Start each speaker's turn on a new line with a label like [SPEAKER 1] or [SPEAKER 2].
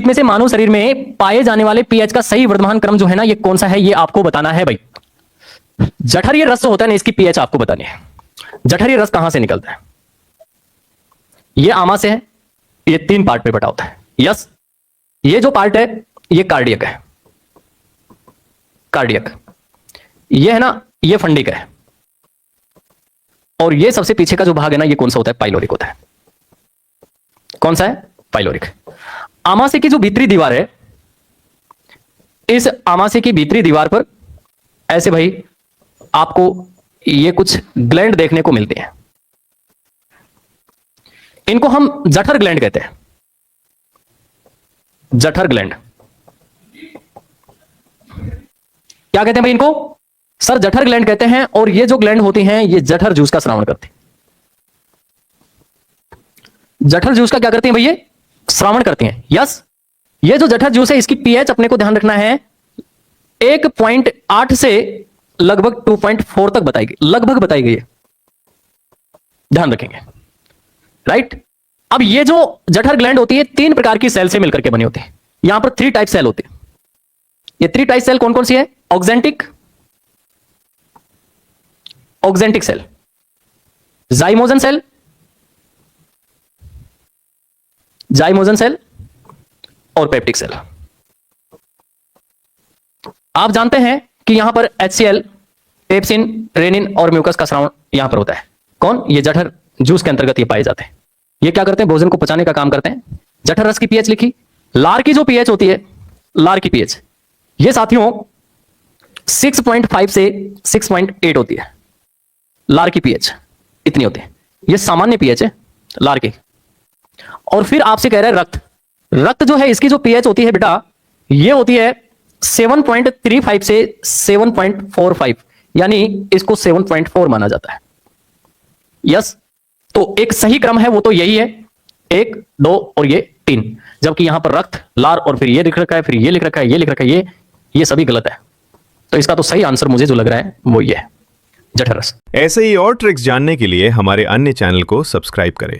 [SPEAKER 1] में से मानव शरीर में पाए जाने वाले पीएच का सही वर्धमान क्रम जो है ना, ये कौन सा है, ये आपको बताना है भाई। जठरीय रस जो होता है ना, इसकी पीएच आपको बतानी है। जठरीय रस कहां से निकलता है? ये आमा से है, ये 3 पार्ट में बटा होता है। यस, ये जो पार्ट है ये कार्डियक है, कार्डियक। ये है ना, ये फंडिक है। और ये सबसे पीछे का जो भाग है ना, ये कौन सा होता है? पाइलोरिक होता है। कौन सा है? पाइलोरिक। आमाशय की जो भीतरी दीवार है, इस आमाशय की भीतरी दीवार पर ऐसे भाई आपको ये कुछ ग्लैंड देखने को मिलते हैं। इनको हम जठर ग्लैंड कहते हैं। जठर ग्लैंड क्या कहते हैं भाई इनको? सर जठर ग्लैंड कहते हैं। और ये जो ग्लैंड होती हैं, ये जठर जूस का स्रावण करती हैं। जठर जूस का क्या करती हैं भाई? ये श्रावण करती हैं। यस, ये जो जठर जूस है, इसकी पीएच अपने को ध्यान रखना है 1.8 से लगभग 2.4 तक बताई गई, लगभग बताई गई है, ध्यान रखेंगे। राइट। अब ये जो जठर ग्लैंड होती है 3 प्रकार की सेल से मिलकर के बनी होती है। यहां पर 3 टाइप सेल होती है। ये 3 टाइप सेल कौन कौन सी है? Oxyntic, oxyntic cell, zymogen cell, zymogen cell और पेप्टिक सेल। आप जानते हैं कि यहां पर HCl, पेप्सिन, रेनिन और म्यूकस का स्राव यहां पर होता है। कौन? ये जठर जूस के अंतर्गत ये पाए जाते हैं। ये क्या करते हैं? भोजन को पचाने का काम करते हैं। जठर रस की पीएच लिखी। लार की जो पीएच होती है, लार की पीएच ये साथियों 6.5 से 6.8 होती है। लार की पीएच इतनी होती है। ये सामान्य पीएच है लार की। और फिर आपसे कह रहा है रक्त, रक्त जो है इसकी जो पीएच होती है बेटा, ये होती है 7.35 से 7.45, यानी इसको 7.4 माना जाता है। यस, तो एक सही क्रम है वो तो यही है, 1, 2 और ये 3। जबकि यहां पर रक्त, लार और फिर ये लिख रखा है, फिर ये लिख रखा है, ये लिख रखा है, ये सभी गलत है। तो इसका तो सही आंसर मुझे जो लग रहा है वो ये है, जठर रस।
[SPEAKER 2] ऐसे ही और ट्रिक्स जानने के लिए हमारे अन्य चैनल को सब्सक्राइब करें।